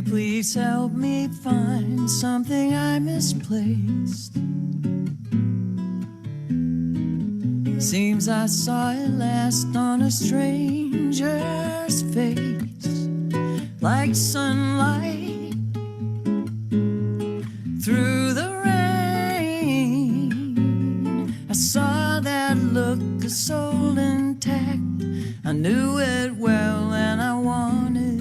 Please help me find something I misplaced. Seems I saw it last on a stranger's face, like sunlight through the rain. I saw that look, a soul intact. I knew it well and I wanted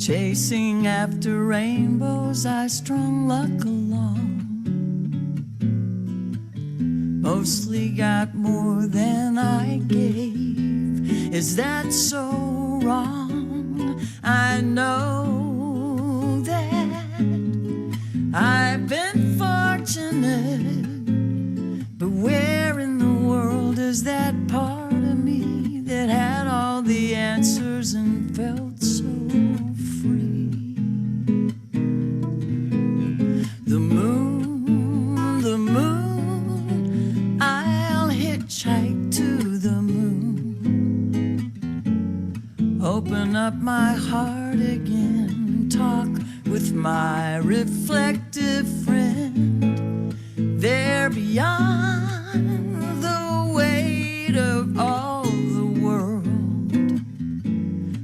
chasing after rainbows, I strung luck along. Mostly got more than I gave. Is that so wrong? I know that I've been fortunate, but where in the world is that part of me that had all the answers and felt so free? The moon, I'll hitchhike to the moon. Open up my heart again, talk with my reflective friend. There beyond the weight of all the world,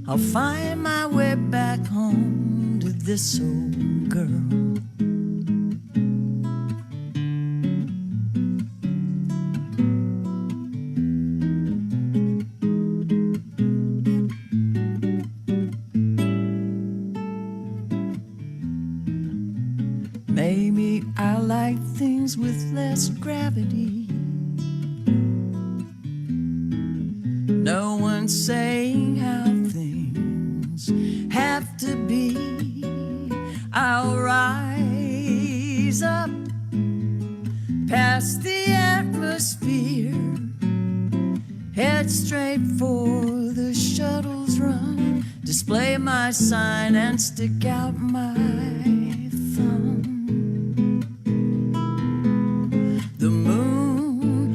I'll find my way back home to this old girl. Maybe I like things with less gravity. No one's saying how things have to be. I'll rise up past the atmosphere, head straight for the shuttle's run, display my sign and stick out my thumb. The moon,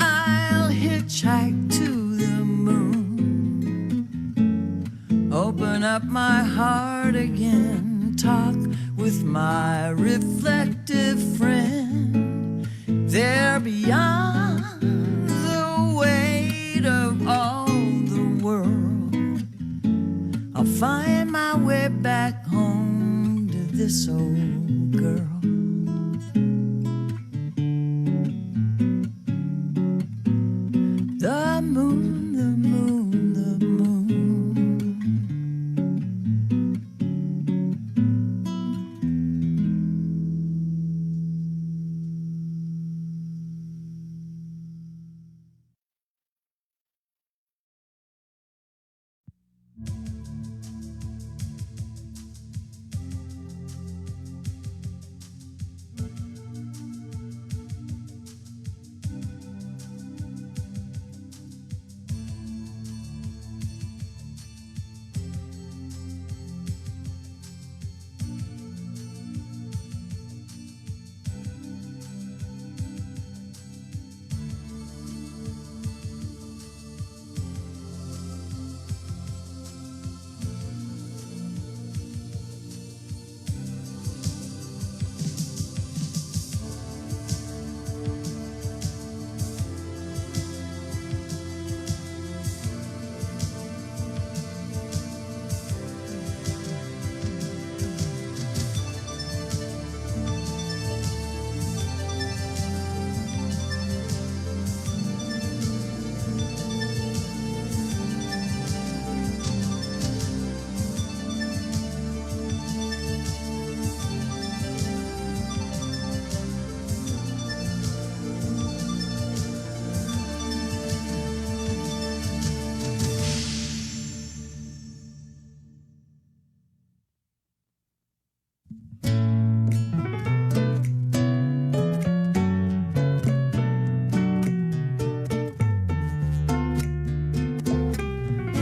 I'll hitchhike to the moon. Open up my heart again, talk with my reflective friend. There beyond the weight of all the world, I'll find my way back home to this old girl. The moon, the moon, the moon.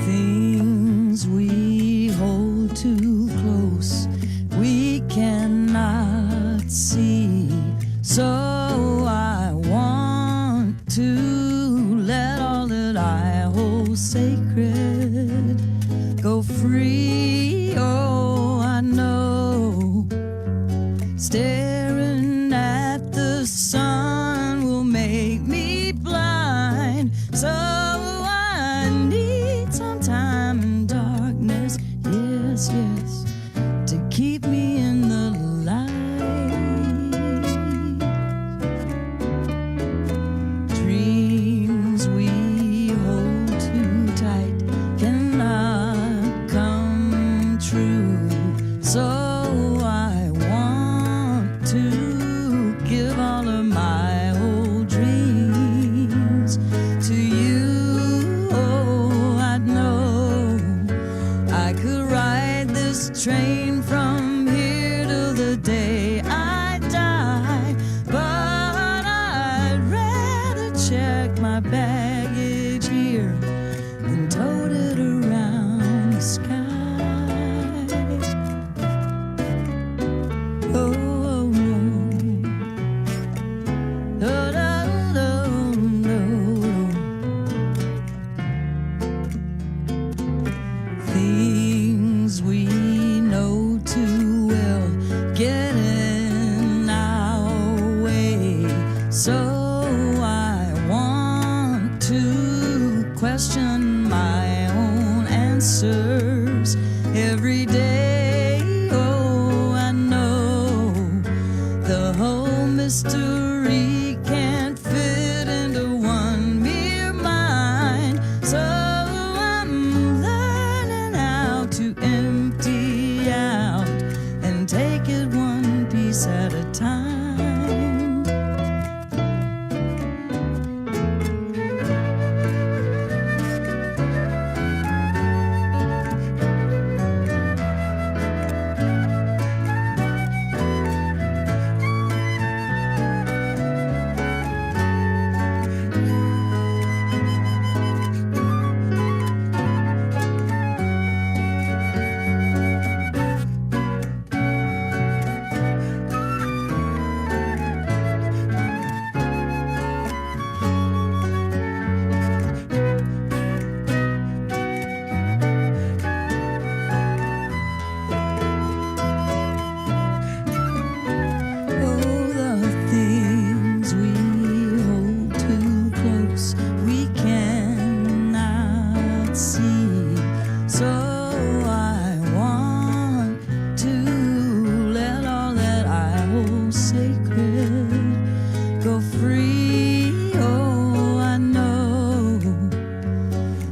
Things we hold too close, we cannot see. So I want to let all that I hold sacred go free. Oh, I know staring at the sun will make me blind. So I need some time in darkness, yes, yes, to keep me in the light. Dreams we hold too tight cannot come true. So I want to give all of my old dreams to you. Oh, I know I could ride this train from here till the day I die, but I'd rather check my baggage here than tote it around the sky. Oh, no. No, no, no, no. Things we know too well get in our way. So I want to question my own answers every day. Oh, I know the whole mystery can't fit into one mere mind. So I'm learning how to empty out and take it one piece at a time.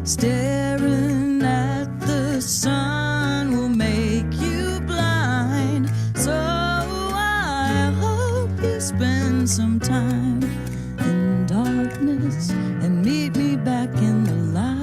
Staring at the sun will make you blind. So I hope you spend some time in darkness and meet me back in the light.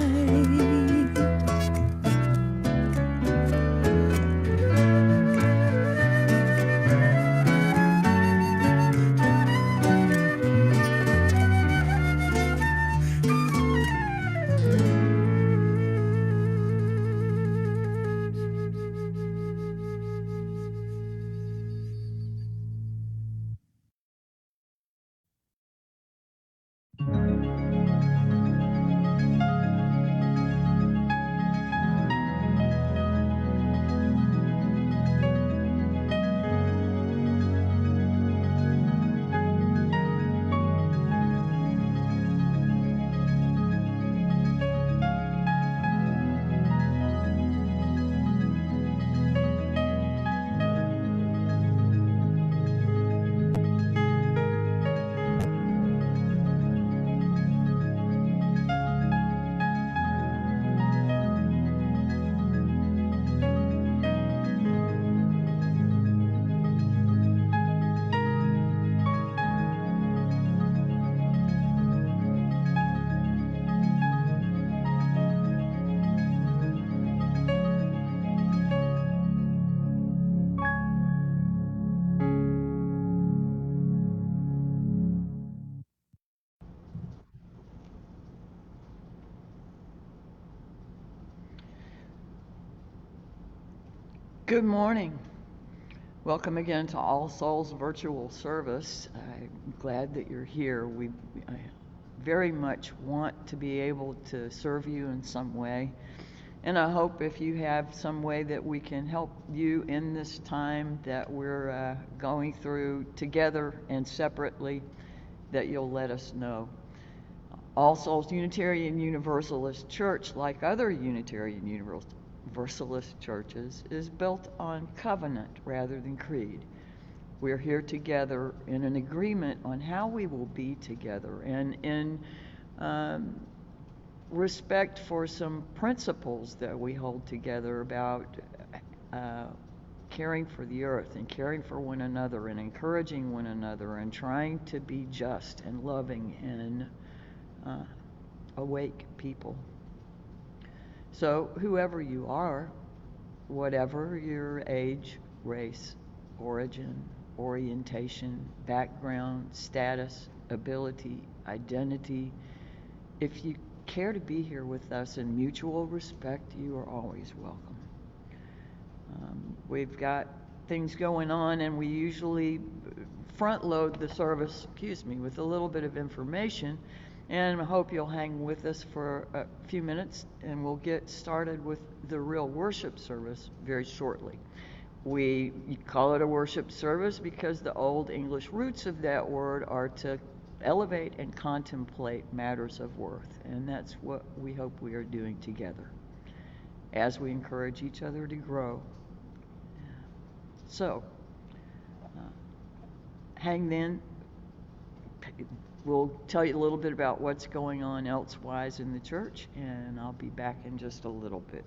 Good morning. Welcome again to All Souls Virtual Service. I'm glad that you're here. I very much want to be able to serve you in some way. And I hope if you have some way that we can help you in this time that we're going through together and separately, that you'll let us know. All Souls Unitarian Universalist Church, like other Unitarian Universalist churches, is built on covenant rather than creed. We're here together in an agreement on how we will be together and in respect for some principles that we hold together about caring for the earth and caring for one another and encouraging one another and trying to be just and loving and awake people. So whoever you are, whatever your age, race, origin, orientation, background, status, ability, identity, if you care to be here with us in mutual respect, you are always welcome. We've got things going on, and we usually front load the service, with a little bit of information, and I hope you'll hang with us for a few minutes, and we'll get started with the real worship service very shortly. We call it a worship service because the old English roots of that word are to elevate and contemplate matters of worth, and that's what we hope we are doing together as we encourage each other to grow. So, hang then. We'll tell you a little bit about what's going on elsewise in the church, and I'll be back in just a little bit.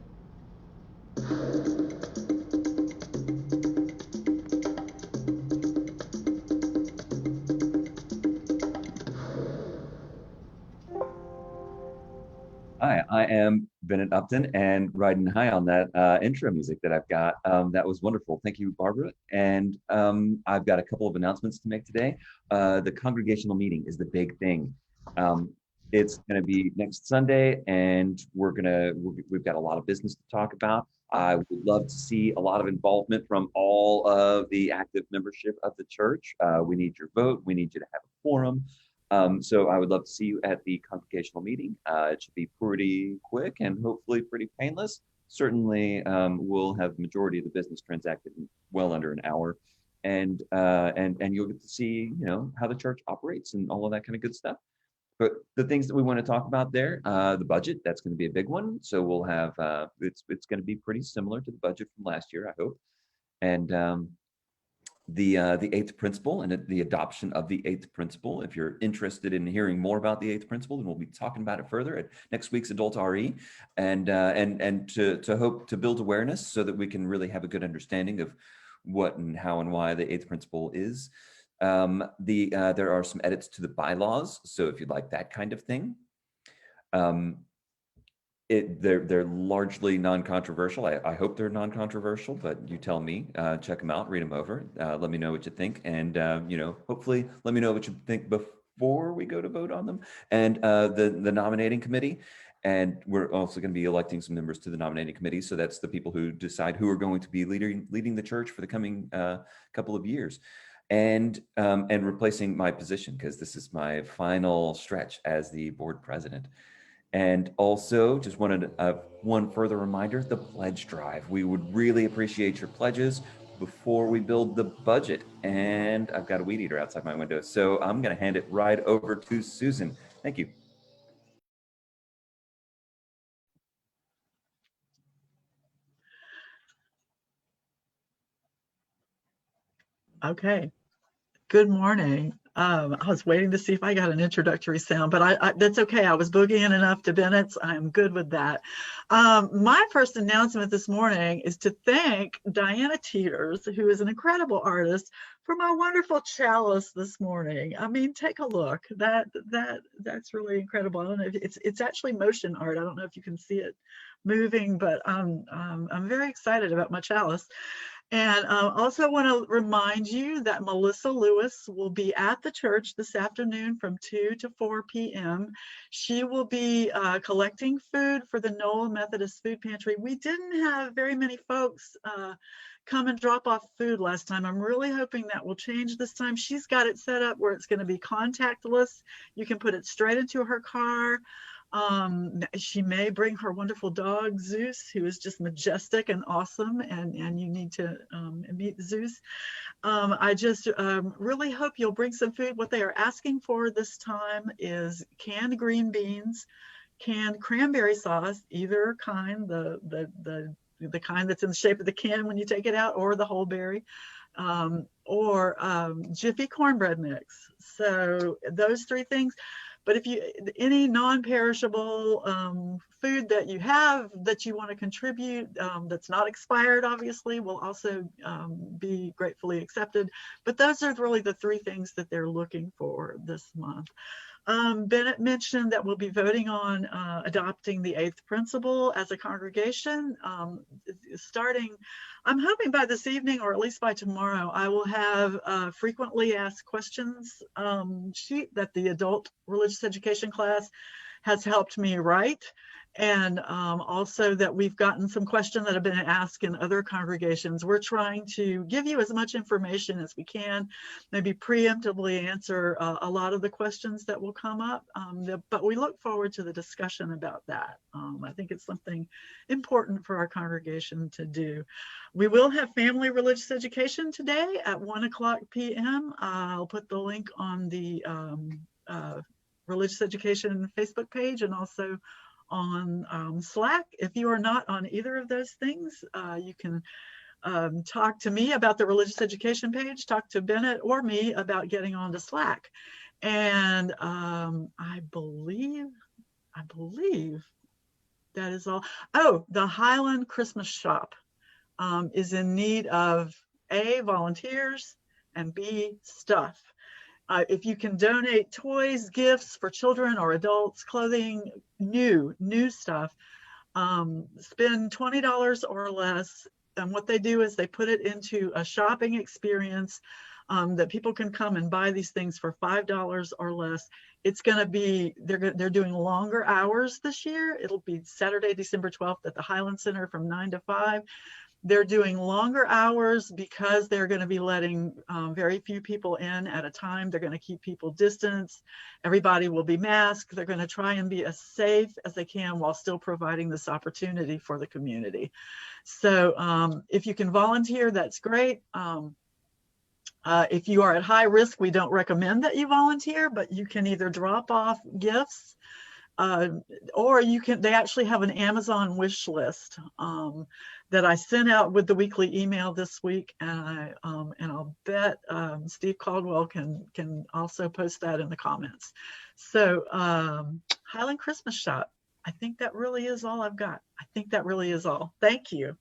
Hi, I am Bennett Upton, and riding high on that intro music that I've got. That was wonderful. Thank you, Barbara. And I've got a couple of announcements to make today. The congregational meeting is the big thing. It's going to be next Sunday, and we've got a lot of business to talk about. I would love to see a lot of involvement from all of the active membership of the church. We need your vote. We need you to have a quorum. So I would love to see you at the congregational meeting. It should be pretty quick and hopefully pretty painless. Certainly, we'll have the majority of the business transacted in well under an hour, and you'll get to see how the church operates and all of that kind of good stuff. But the things that we want to talk about there, the budget, that's going to be a big one. So we'll have it's going to be pretty similar to the budget from last year, I hope, and the eighth principle and the adoption of the eighth principle. If you're interested in hearing more about the eighth principle, then we'll be talking about it further at next week's Adult RE, and to hope to build awareness so that we can really have a good understanding of what and how and why the eighth principle is. There are some edits to the bylaws, so if you'd like that kind of thing. They're largely non-controversial. I hope they're non-controversial, but you tell me. Check them out, read them over. Let me know what you think, and hopefully let me know what you think before we go to vote on them. And the nominating committee, and we're also going to be electing some members to the nominating committee. So that's the people who decide who are going to be leading the church for the coming couple of years, and replacing my position, because this is my final stretch as the board president. And also, just wanted one further reminder, the pledge drive. We would really appreciate your pledges before we build the budget. And I've got a weed eater outside my window, so I'm going to hand it right over to Susan. Thank you. Okay. Good morning. I was waiting to see if I got an introductory sound, but that's okay. I was boogieing enough to Bennett's. I'm good with that. My first announcement this morning is to thank Diana Teeters, who is an incredible artist, for my wonderful chalice this morning. I mean, take a look. That's really incredible. I don't know if it's actually motion art. I don't know if you can see it moving, but I'm very excited about my chalice. And also want to remind you that Melissa Lewis will be at the church this afternoon from 2 to 4 p.m. She will be collecting food for the Nola Methodist Food Pantry. We didn't have very many folks come and drop off food last time. I'm really hoping that will change this time. She's got it set up where it's going to be contactless. You can put it straight into her car. She may bring her wonderful dog Zeus, who is just majestic and awesome, and you need to meet Zeus. I just really hope you'll bring some food. What they are asking for this time is canned green beans, canned cranberry sauce, either kind, the kind that's in the shape of the can when you take it out, or the whole berry, or Jiffy cornbread mix. So those three things. But if you, any non-perishable food that you have that you want to contribute that's not expired, obviously, will also be gratefully accepted. But those are really the three things that they're looking for this month. Bennett mentioned that we'll be voting on adopting the 8th principle as a congregation. Starting, I'm hoping by this evening, or at least by tomorrow, I will have a frequently asked questions sheet that the adult religious education class has helped me write. And also that we've gotten some questions that have been asked in other congregations. We're trying to give you as much information as we can, maybe preemptively answer a lot of the questions that will come up, but we look forward to the discussion about that. I think it's something important for our congregation to do. We will have family religious education today at 1:00 p.m. I'll put the link on the religious education Facebook page and also on Slack. If you are not on either of those things, you can talk to me about the religious education page, talk to Bennett or me about getting onto Slack. And I believe that is all. Oh, the Highland Christmas Shop is in need of A, volunteers, and B, stuff. If you can donate toys, gifts for children or adults, clothing, new stuff, spend $20 or less. And what they do is they put it into a shopping experience that people can come and buy these things for $5 or less. It's going to be, they're doing longer hours this year. It'll be Saturday, December 12th at the Highland Center from 9 to 5. They're doing longer hours because they're going to be letting very few people in at a time. They're going to keep people distanced. Everybody will be masked. They're going to try and be as safe as they can while still providing this opportunity for the community. So if you can volunteer, that's great. If you are at high risk, we don't recommend that you volunteer, but you can either drop off gifts or you can, they actually have an Amazon wish list that I sent out with the weekly email this week, and I'll bet Steve Caldwell can also post that in the comments. So Highland Christmas Shop, I think that really is all I've got. I think that really is all. Thank you.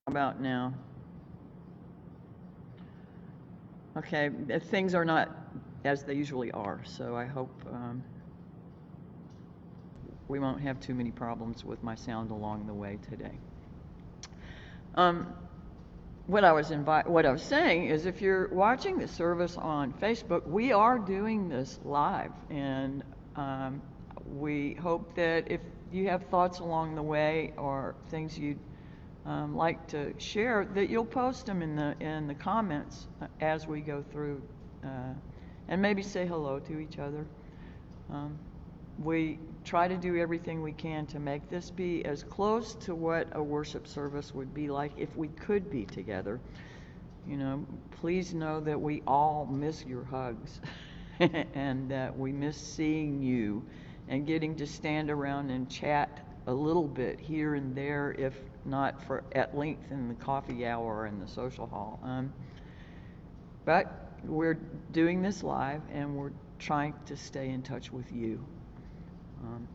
About now. Okay, things are not as they usually are, so I hope we won't have too many problems with my sound along the way today. What I was saying is, if you're watching the service on Facebook, we are doing this live, and we hope that if you have thoughts along the way or things you'd like to share, that you'll post them in the comments as we go through, and maybe say hello to each other. We try to do everything we can to make this be as close to what a worship service would be like if we could be together. You know, please know that we all miss your hugs and that we miss seeing you and getting to stand around and chat a little bit here and there, if not for at length in the coffee hour in the social hall. But we're doing this live and we're trying to stay in touch with you.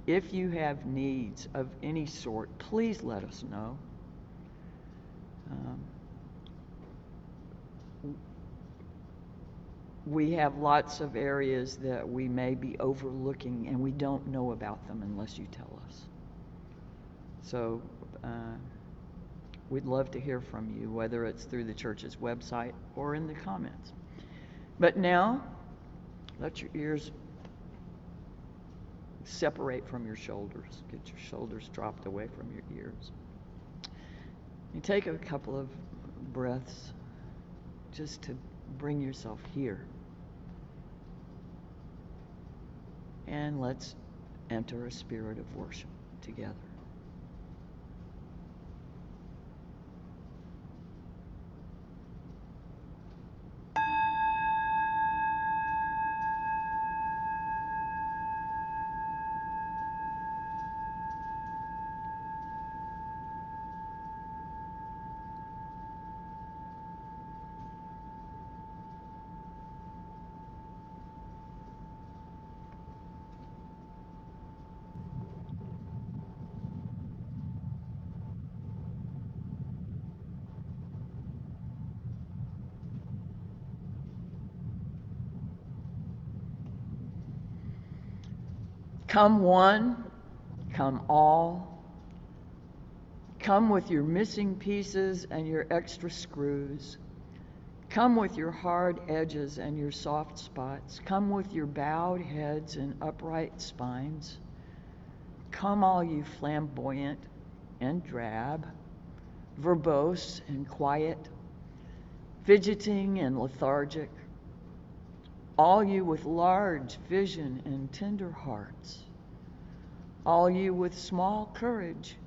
If you have needs of any sort, please let us know. We have lots of areas that we may be overlooking and we don't know about them unless you tell us. So we'd love to hear from you, whether it's through the church's website or in the comments. But now, let your ears separate from your shoulders. Get your shoulders dropped away from your ears. You take a couple of breaths just to bring yourself here. And let's enter a spirit of worship together. Come one, come all. Come with your missing pieces and your extra screws. Come with your hard edges and your soft spots. Come with your bowed heads and upright spines. Come all you flamboyant and drab, verbose and quiet, fidgeting and lethargic. All you with large vision and tender hearts. All you with small courage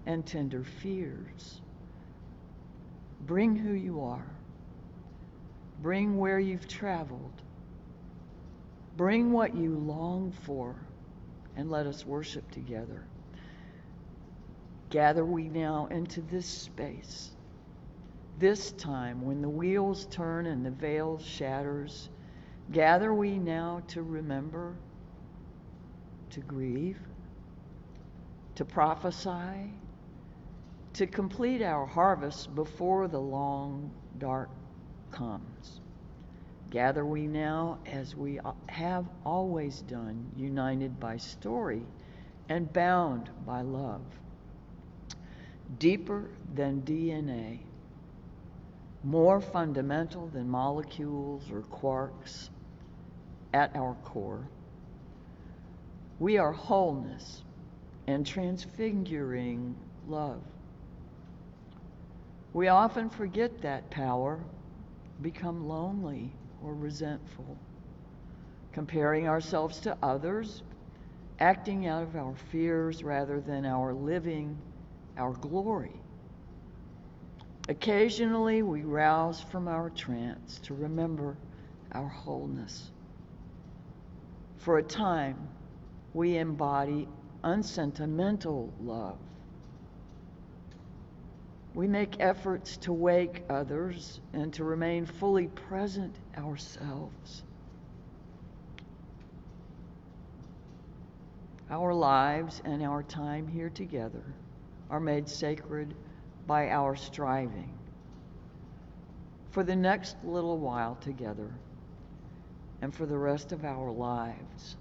and tender fears. Bring who you are. Bring where you've traveled. Bring what you long for, and let us worship together. Gather we now into this space, this time when the wheels turn and the veil shatters. Gather we now to remember, to grieve, to prophesy, to complete our harvest before the long dark comes. Gather we now as we have always done, united by story and bound by love. Deeper than DNA, more fundamental than molecules or quarks at our core. We are wholeness and transfiguring love. We often forget that power, become lonely or resentful, comparing ourselves to others, acting out of our fears rather than our living our glory. Occasionally we rouse from our trance to remember our wholeness. For a time, we embody unsentimental love. We make efforts to wake others and to remain fully present ourselves. Our lives and our time here together are made sacred by our striving. For the next little while together, and for the rest of our lives,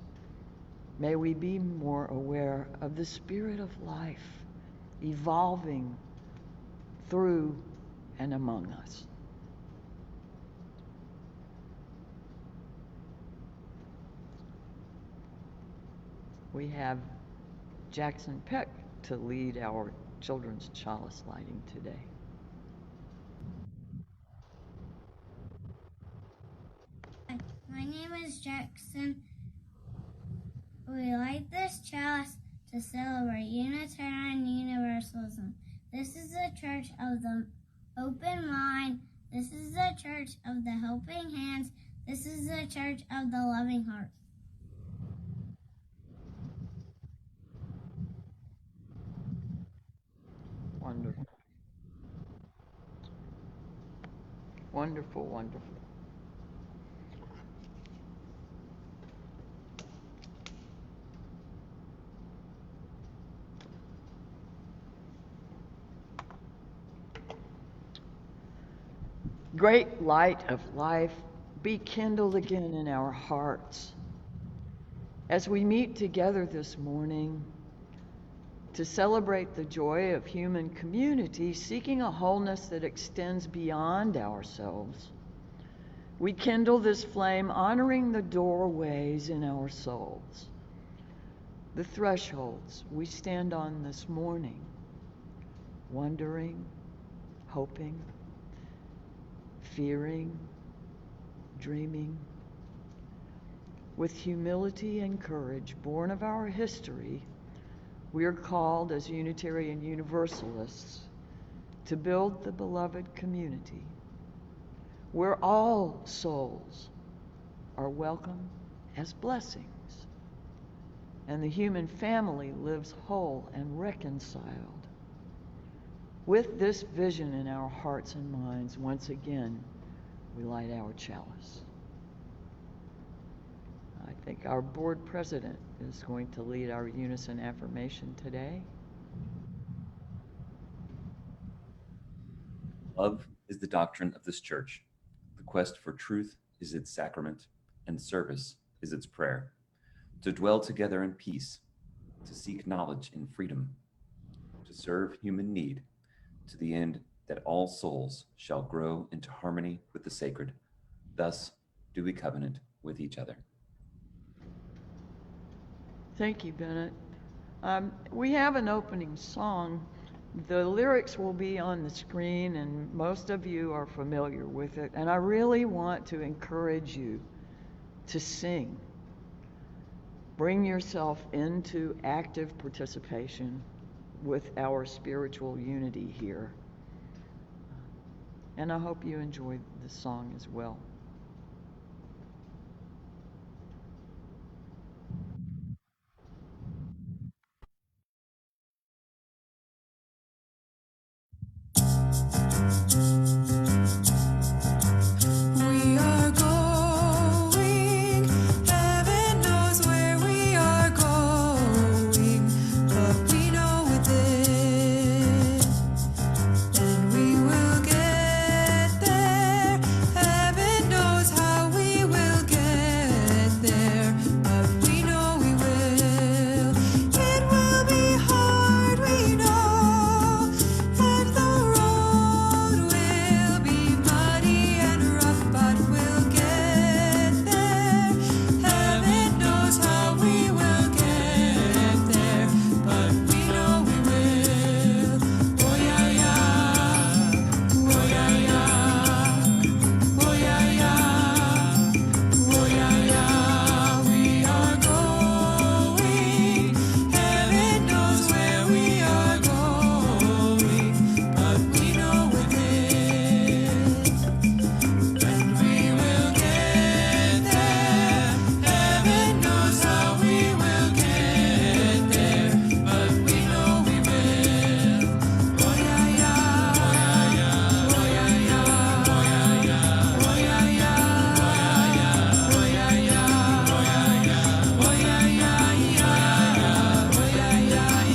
may we be more aware of the spirit of life evolving through and among us. We have Jackson Peck to lead our children's chalice lighting today. Hi, my name is Jackson We light this chalice to celebrate Unitarian Universalism. This is the church of the open mind. This is the church of the helping hands. This is the church of the loving heart. Wonderful. Wonderful, wonderful. Great light of life, be kindled again in our hearts as we meet together this morning to celebrate the joy of human community, seeking a wholeness that extends beyond ourselves. We kindle this flame, honoring the doorways in our souls, the thresholds we stand on this morning, wondering, hoping, fearing, dreaming. With humility and courage born of our history, we are called as Unitarian Universalists to build the beloved community where all souls are welcome as blessings and the human family lives whole and reconciled. With this vision in our hearts and minds, once again, we light our chalice. I think our board president is going to lead our unison affirmation today. Love is the doctrine of this church. The quest for truth is its sacrament, and service is its prayer. To dwell together in peace, to seek knowledge in freedom, to serve human need, to the end that all souls shall grow into harmony with the sacred. Thus do we covenant with each other. Thank you, Bennett. We have an opening song. The lyrics will be on the screen, and most of you are familiar with it. And I really want to encourage you to sing. Bring yourself into active participation with our spiritual unity here. And I hope you enjoy the song as well. We are going, heaven knows where we are going, but we know within, and we will get there. Heaven knows how we will get there, but we know we will. It will be hard, we know, and the road will be muddy and rough, but we'll get there. Heaven knows how we will get there, but we know we will. Oh yeah yeah, oh yeah yeah, oh yeah yeah, oh yeah yeah. We are going. Heaven knows where we are going, but we know within, and we will get there. Heaven knows how we will get there, but we know we will. Oh yeah yeah, oh yeah yeah, oh yeah yeah, oh yeah yeah, oh yeah yeah, oh yeah yeah, oh yeah yeah, oh yeah yeah, oh yeah yeah.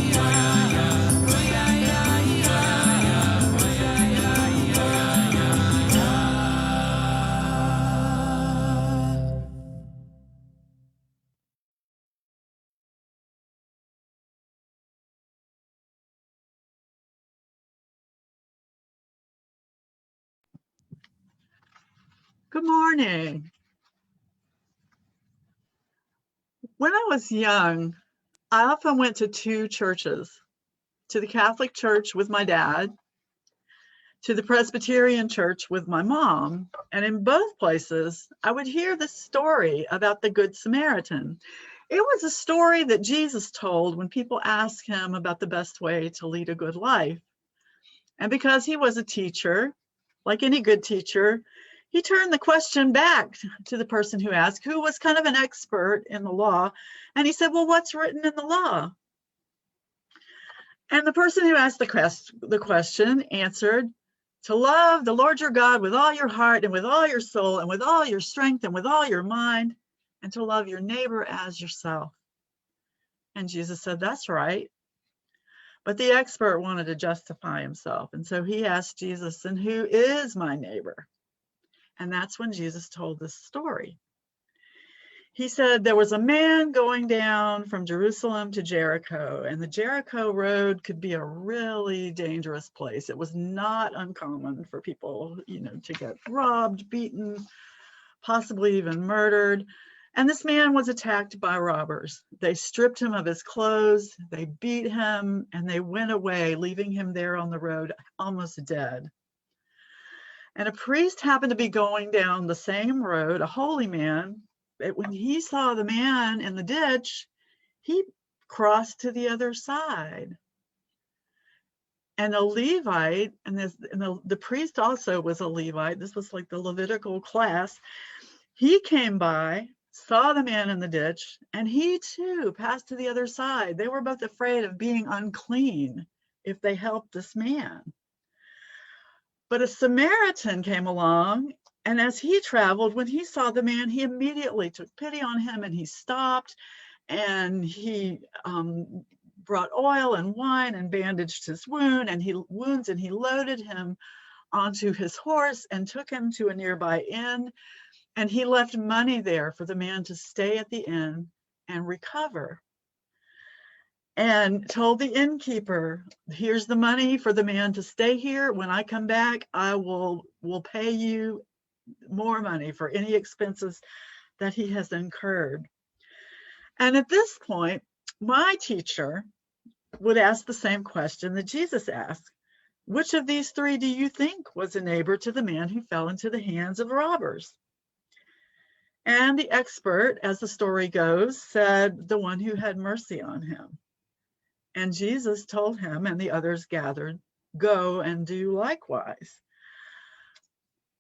Good morning. When I was young, I often went to two churches, to the Catholic Church with my dad, to the Presbyterian Church with my mom. And in both places, I would hear the story about the Good Samaritan. It was a story that Jesus told when people asked him about the best way to lead a good life. And because he was a teacher, like any good teacher, he turned the question back to the person who asked, who was kind of an expert in the law. And he said, well, what's written in the law? And the person who asked the question answered, to love the Lord your God with all your heart and with all your soul and with all your strength and with all your mind, and to love your neighbor as yourself. And Jesus said, that's right. But the expert wanted to justify himself. And so he asked Jesus, and who is my neighbor? And that's when Jesus told this story. He said there was a man going down from Jerusalem to Jericho, and the Jericho road could be a really dangerous place. It was not uncommon for people, to get robbed, beaten, possibly even murdered. And this man was attacked by robbers. They stripped him of his clothes, they beat him, and they went away, leaving him there on the road, almost dead. And a priest happened to be going down the same road, a holy man. But when he saw the man in the ditch, he crossed to the other side. And a Levite, and the priest also was a Levite, this was like the Levitical class, he came by, saw the man in the ditch, and he too passed to the other side. They were both afraid of being unclean if they helped this man. But a Samaritan came along, and as he traveled, when he saw the man, he immediately took pity on him, and he stopped, and he brought oil and wine and bandaged his wounds, and he loaded him onto his horse and took him to a nearby inn. And he left money there for the man to stay at the inn and recover. And told the innkeeper, here's the money for the man to stay here. When I come back, I will pay you more money for any expenses that he has incurred. And at this point, my teacher would ask the same question that Jesus asked. Which of these three do you think was a neighbor to the man who fell into the hands of robbers? And the expert, as the story goes, said the one who had mercy on him. And Jesus told him and the others gathered, go and do likewise.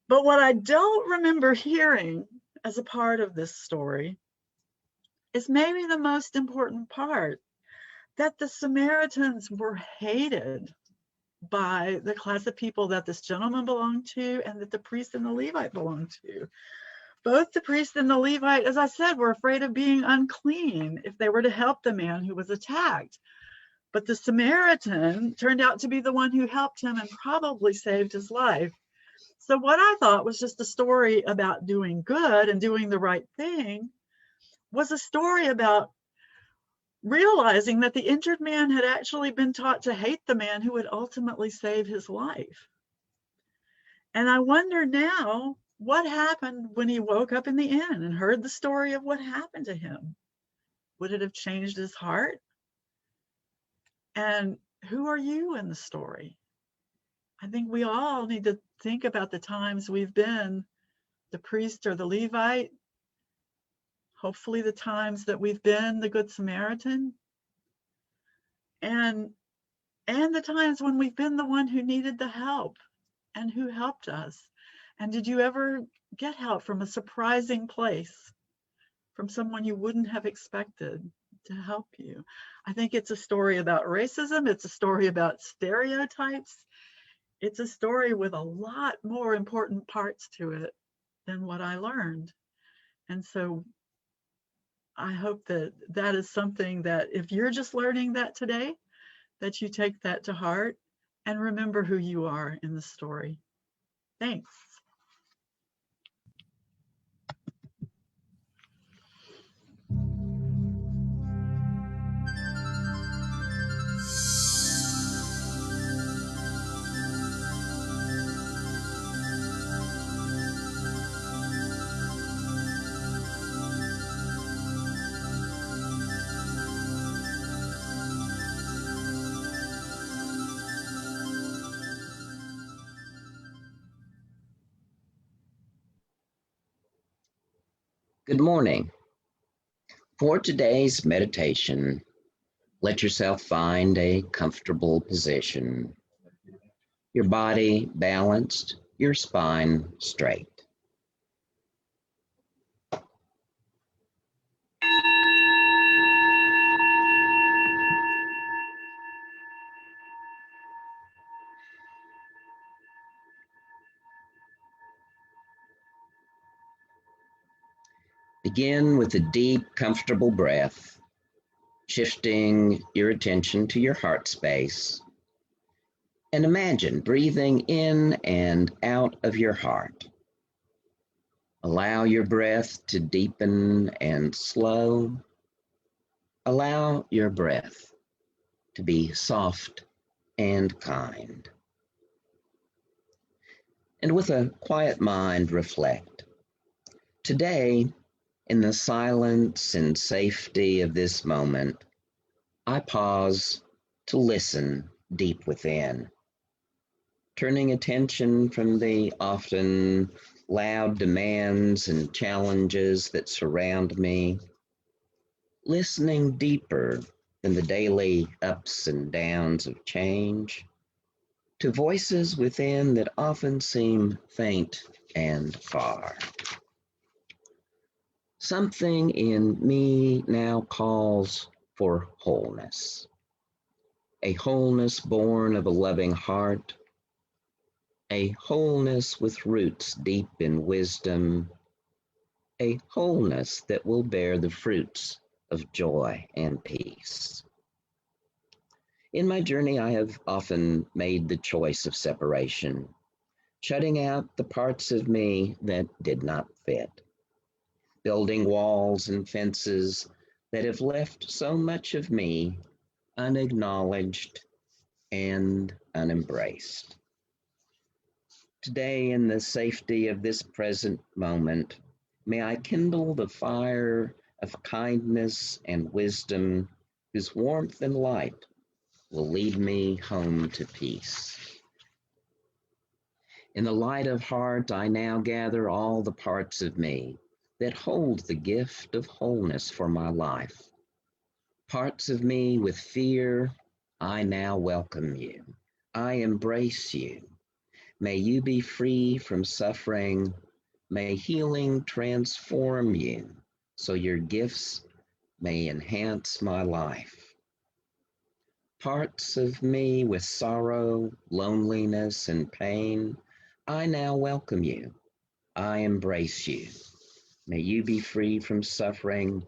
But what I don't remember hearing as a part of this story is maybe the most important part, that the Samaritans were hated by the class of people that this gentleman belonged to and that the priest and the Levite belonged to. Both the priest and the Levite, as I said, were afraid of being unclean if they were to help the man who was attacked. But the Samaritan turned out to be the one who helped him and probably saved his life. So what I thought was just a story about doing good and doing the right thing was a story about realizing that the injured man had actually been taught to hate the man who would ultimately save his life. And I wonder now, what happened when he woke up in the inn and heard the story of what happened to him? Would it have changed his heart? And who are you in the story? I think we all need to think about the times we've been the priest or the Levite, hopefully the times that we've been the Good Samaritan, and the times when we've been the one who needed the help and who helped us. And did you ever get help from a surprising place, from someone you wouldn't have expected to help you? I think it's a story about racism. It's a story about stereotypes. It's a story with a lot more important parts to it than what I learned. And so I hope that that is something that if you're just learning that today, that you take that to heart and remember who you are in the story. Thanks. Good morning. For today's meditation, let yourself find a comfortable position, your body balanced, your spine straight. Begin with a deep, comfortable breath, shifting your attention to your heart space. And imagine breathing in and out of your heart. Allow your breath to deepen and slow. Allow your breath to be soft and kind. And with a quiet mind, reflect. Today, in the silence and safety of this moment, I pause to listen deep within, turning attention from the often loud demands and challenges that surround me, listening deeper than the daily ups and downs of change, to voices within that often seem faint and far. Something in me now calls for wholeness, a wholeness born of a loving heart, a wholeness with roots deep in wisdom, a wholeness that will bear the fruits of joy and peace. In my journey, I have often made the choice of separation, shutting out the parts of me that did not fit, building walls and fences that have left so much of me unacknowledged and unembraced. Today, in the safety of this present moment, may I kindle the fire of kindness and wisdom whose warmth and light will lead me home to peace. In the light of heart, I now gather all the parts of me that hold the gift of wholeness for my life. Parts of me with fear, I now welcome you. I embrace you. May you be free from suffering. May healing transform you so your gifts may enhance my life. Parts of me with sorrow, loneliness, and pain, I now welcome you. I embrace you. May you be free from suffering.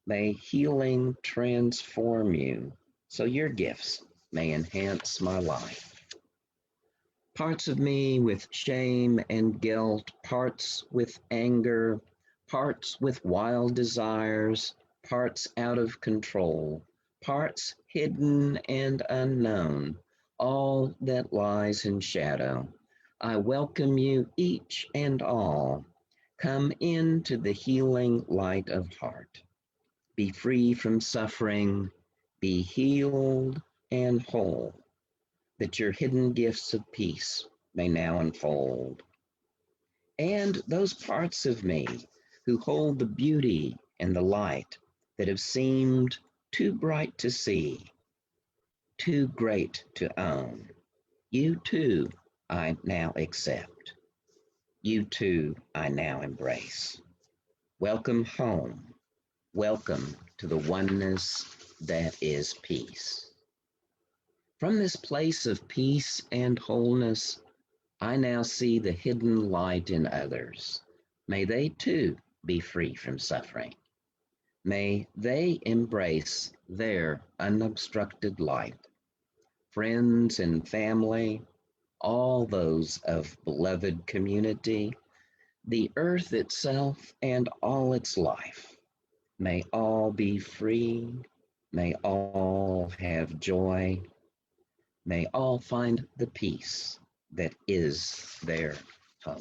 May healing transform you so your gifts may enhance my life. Parts of me with shame and guilt, parts with anger, parts with wild desires, parts out of control, parts hidden and unknown, all that lies in shadow. I welcome you each and all. Come into the healing light of heart. Be free from suffering, be healed and whole, that your hidden gifts of peace may now unfold. And those parts of me who hold the beauty and the light that have seemed too bright to see, too great to own, you too I now accept. You too I now embrace. Welcome home. Welcome to the oneness that is peace. From this place of peace and wholeness, I now see the hidden light in others. May they too be free from suffering. May they embrace their unobstructed light. Friends and family, all those of beloved community, the earth itself and all its life, may all be free, may all have joy, may all find the peace that is their home.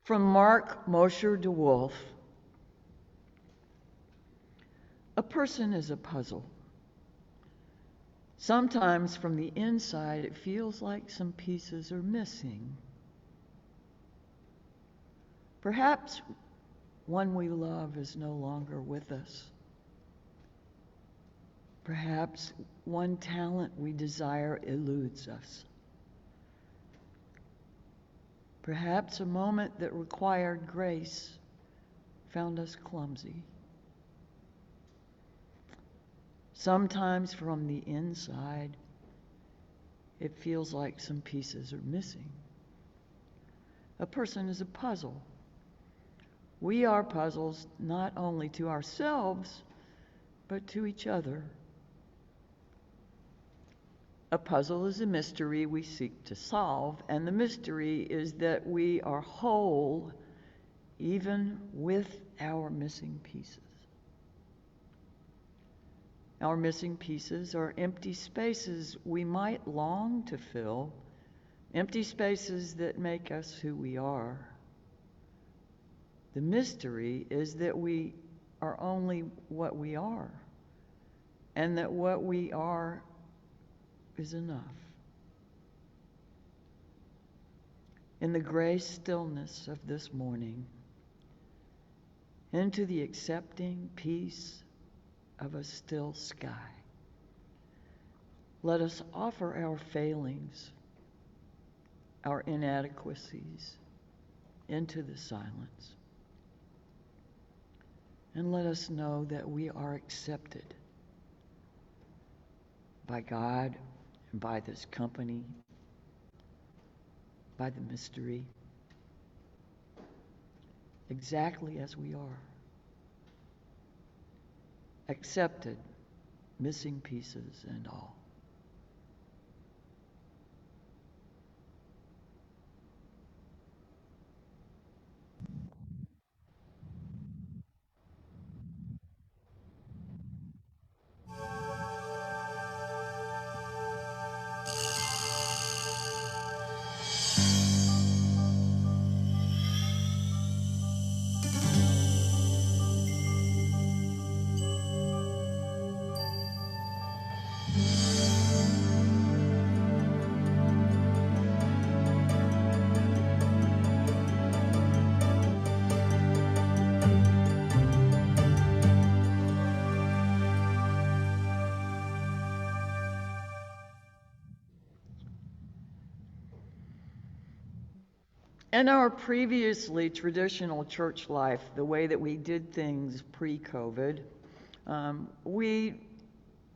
From Mark Mosher DeWolf, a person is a puzzle. Sometimes from the inside it feels like some pieces are missing. Perhaps one we love is no longer with us. Perhaps one talent we desire eludes us. Perhaps a moment that required grace found us clumsy. Sometimes from the inside, it feels like some pieces are missing. A person is a puzzle. We are puzzles not only to ourselves, but to each other. A puzzle is a mystery we seek to solve, and the mystery is that we are whole even with our missing pieces. Our missing pieces are empty spaces we might long to fill, empty spaces that make us who we are. The mystery is that we are only what we are, and that what we are is enough. In the gray stillness of this morning, into the accepting peace of a still sky, let us offer our failings, our inadequacies into the silence. And let us know that we are accepted by God and by this company, by the mystery, exactly as we are. Accepted, missing pieces and all. In our previously traditional church life, the way that we did things pre-COVID, we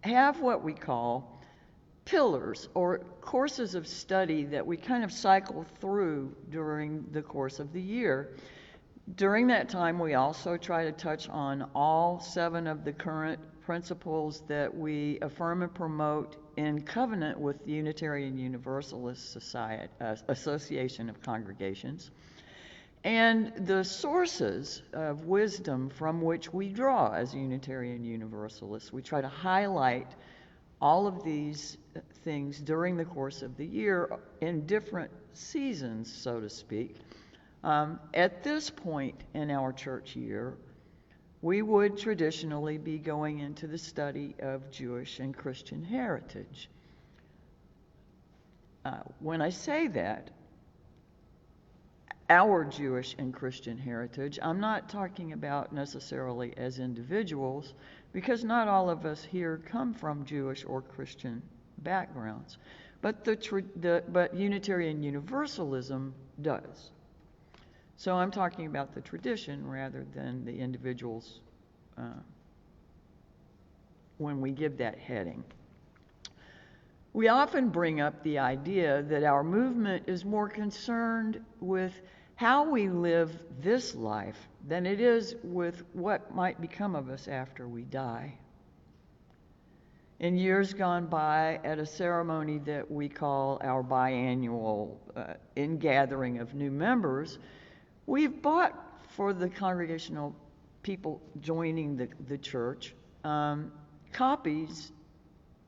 have what we call pillars or courses of study that we kind of cycle through during the course of the year. During that time, we also try to touch on all 7 of the current principles that we affirm and promote in covenant with the Unitarian Universalist Society, Association of Congregations, and the sources of wisdom from which we draw as Unitarian Universalists. We try to highlight all of these things during the course of the year in different seasons, so to speak. At this point in our church year, we would traditionally be going into the study of Jewish and Christian heritage. When I say that, our Jewish and Christian heritage, I'm not talking about necessarily as individuals, because not all of us here come from Jewish or Christian backgrounds, but but Unitarian Universalism does. So I'm talking about the tradition rather than the individuals when we give that heading. We often bring up the idea that our movement is more concerned with how we live this life than it is with what might become of us after we die. In years gone by, at a ceremony that we call our biannual ingathering of new members, we've bought for the congregational people joining the church copies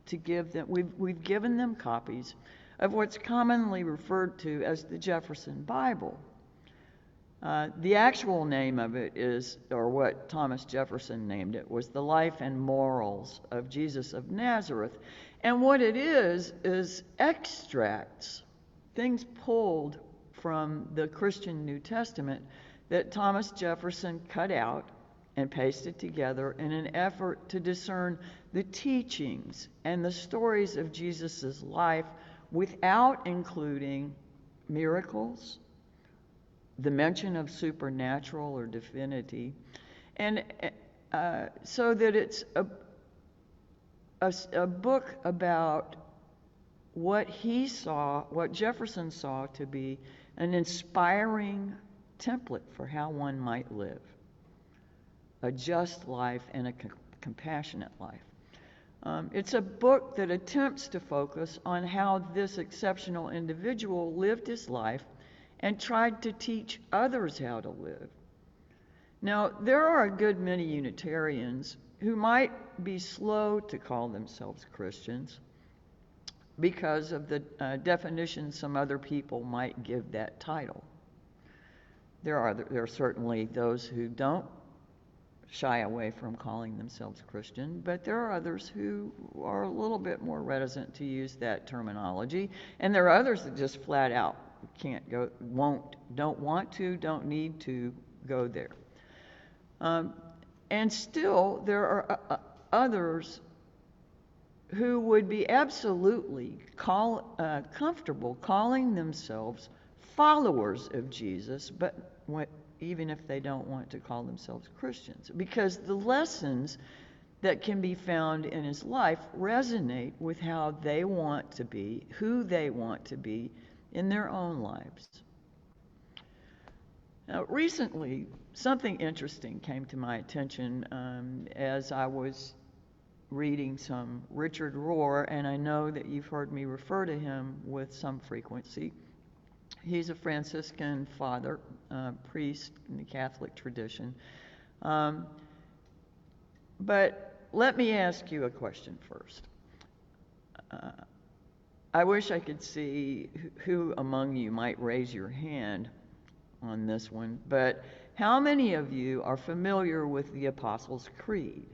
to give them. We've given them copies of what's commonly referred to as the Jefferson Bible. The actual name of it is, or what Thomas Jefferson named it, was The Life and Morals of Jesus of Nazareth. And what it is extracts, things pulled from the Christian New Testament that Thomas Jefferson cut out and pasted together in an effort to discern the teachings and the stories of Jesus' life without including miracles, the mention of supernatural or divinity, and so that it's a book about what he saw, what Jefferson saw to be an inspiring template for how one might live a just life and a compassionate life. It's a book that attempts to focus on how this exceptional individual lived his life and tried to teach others how to live. Now, there are a good many Unitarians who might be slow to call themselves Christians because of the definition some other people might give that title. There are certainly those who don't shy away from calling themselves Christian, but there are others who are a little bit more reticent to use that terminology, and there are others that just flat out can't go, don't want to, don't need to go there. And still, there are others who would be absolutely comfortable calling themselves followers of Jesus, but even if they don't want to call themselves Christians, because the lessons that can be found in his life resonate with how they want to be, who they want to be in their own lives. Now, recently, something interesting came to my attention as I was reading some Richard Rohr, and I know that you've heard me refer to him with some frequency. He's a Franciscan father, priest in the Catholic tradition. But let me ask you a question first. I wish I could see who among you might raise your hand on this one, but how many of you are familiar with the Apostles' Creed?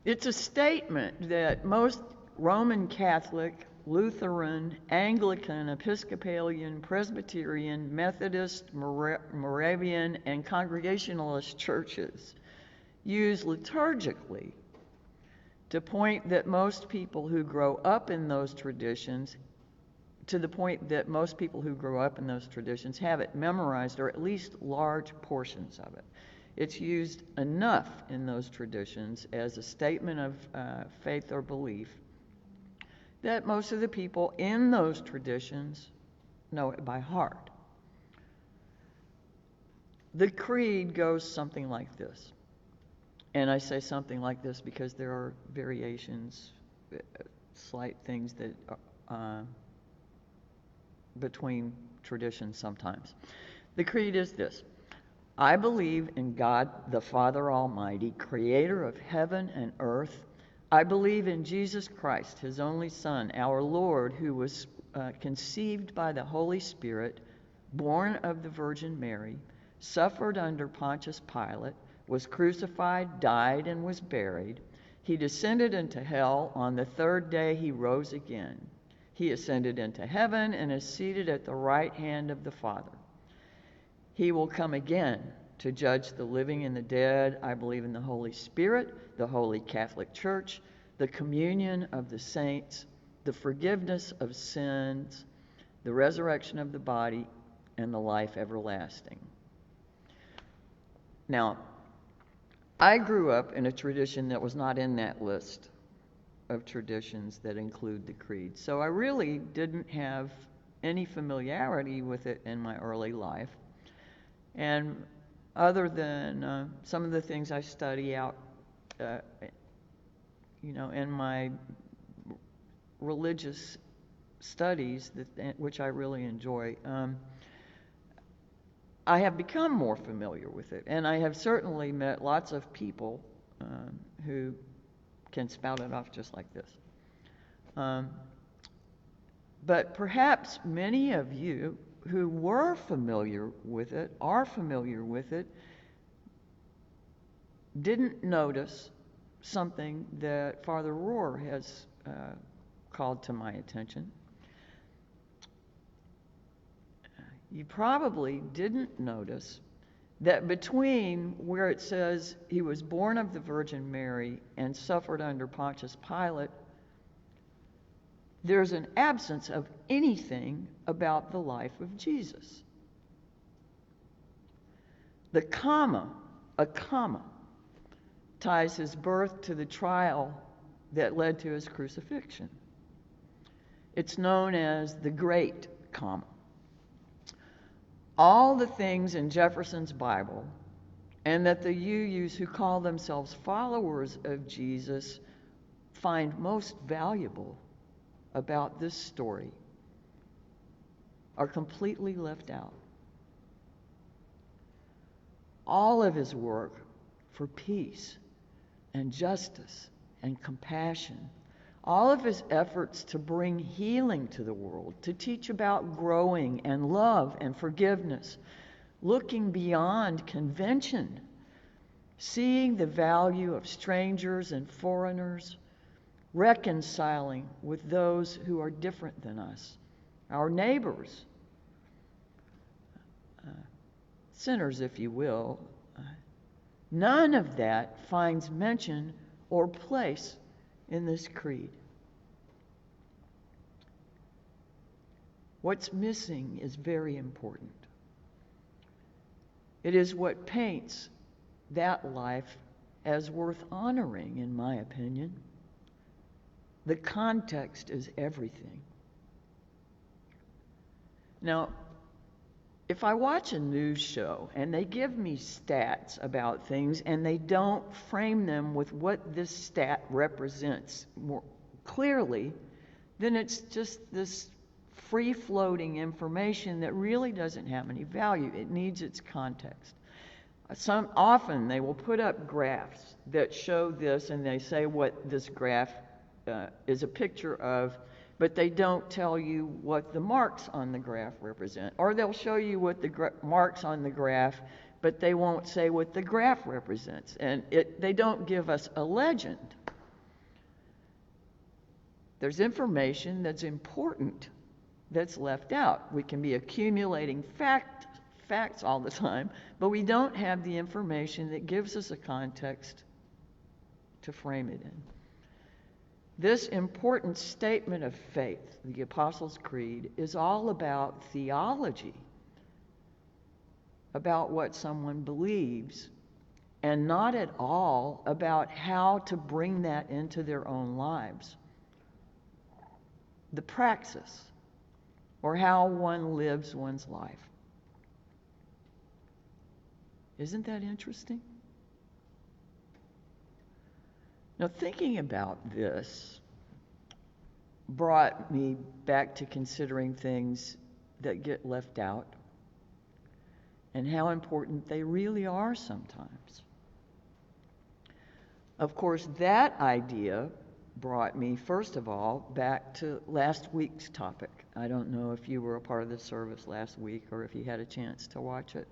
It's a statement that most Roman Catholic, Lutheran, Anglican, Episcopalian, Presbyterian, Methodist, Moravian, and Congregationalist churches use liturgically to point that most people who grow up in those traditions, to the point that most people who grow up in those traditions have it memorized, or at least large portions of it. It's used enough in those traditions as a statement of faith or belief that most of the people in those traditions know it by heart. The creed goes something like this. And I say something like this because there are variations, slight things that between traditions sometimes. The creed is this: I believe in God the Father Almighty, creator of heaven and earth. I believe in Jesus Christ, his only Son, our Lord, who was conceived by the Holy Spirit, born of the Virgin Mary, suffered under Pontius Pilate, was crucified, died, and was buried. He descended into hell. On the third day he rose again. He ascended into heaven and is seated at the right hand of the Father. He will come again to judge the living and the dead. I believe in the Holy Spirit, the Holy Catholic Church, the communion of the saints, the forgiveness of sins, the resurrection of the body, and the life everlasting. Now, I grew up in a tradition that was not in that list of traditions that include the creed. So I really didn't have any familiarity with it in my early life. And other than some of the things I study out, in my religious studies, which I really enjoy, I have become more familiar with it. And I have certainly met lots of people who can spout it off just like this. But perhaps many of you who were familiar with it, are familiar with it, didn't notice something that Father Rohr has called to my attention. You probably didn't notice that between where it says he was born of the Virgin Mary and suffered under Pontius Pilate, there's an absence of anything about the life of Jesus. A comma, ties his birth to the trial that led to his crucifixion. It's known as the great comma. All the things in Jefferson's Bible, and that the UUs who call themselves followers of Jesus find most valuable about this story, are completely left out. All of his work for peace and justice and compassion, all of his efforts to bring healing to the world, to teach about growing and love and forgiveness, looking beyond convention, seeing the value of strangers and foreigners, reconciling with those who are different than us, our neighbors, sinners, if you will. None of that finds mention or place in this creed. What's missing is very important. It is what paints that life as worth honoring, in my opinion. The context is everything. Now, if I watch a news show and they give me stats about things and they don't frame them with what this stat represents more clearly, then it's just this free-floating information that really doesn't have any value. It needs its context. Often they will put up graphs that show this, and they say what this graph is a picture of, but they don't tell you what the marks on the graph represent. Or they'll show you what the marks on the graph, but they won't say what the graph represents. And they don't give us a legend. There's information that's important that's left out. We can be accumulating facts all the time, but we don't have the information that gives us a context to frame it in. This important statement of faith, the Apostles' Creed, is all about theology, about what someone believes, and not at all about how to bring that into their own lives. The praxis, or how one lives one's life. Isn't that interesting? Now, thinking about this brought me back to considering things that get left out and how important they really are sometimes. Of course, that idea brought me, first of all, back to last week's topic. I don't know if you were a part of the service last week or if you had a chance to watch it.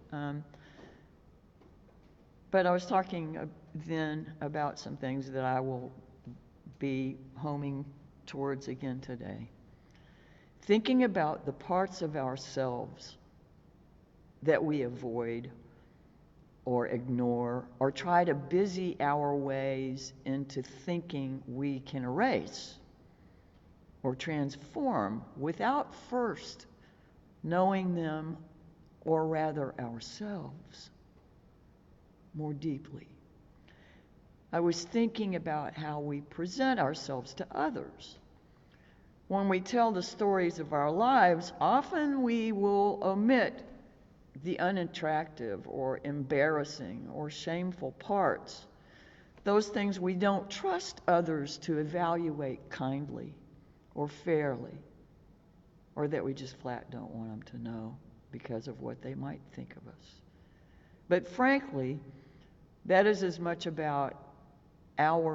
But I was talking then about some things that I will be homing towards again today. Thinking about the parts of ourselves that we avoid or ignore or try to busy our ways into thinking we can erase or transform without first knowing them, or rather ourselves, more deeply. I was thinking about how we present ourselves to others. When we tell the stories of our lives, often we will omit the unattractive or embarrassing or shameful parts, those things we don't trust others to evaluate kindly or fairly, or that we just flat don't want them to know because of what they might think of us. But frankly, that is as much about how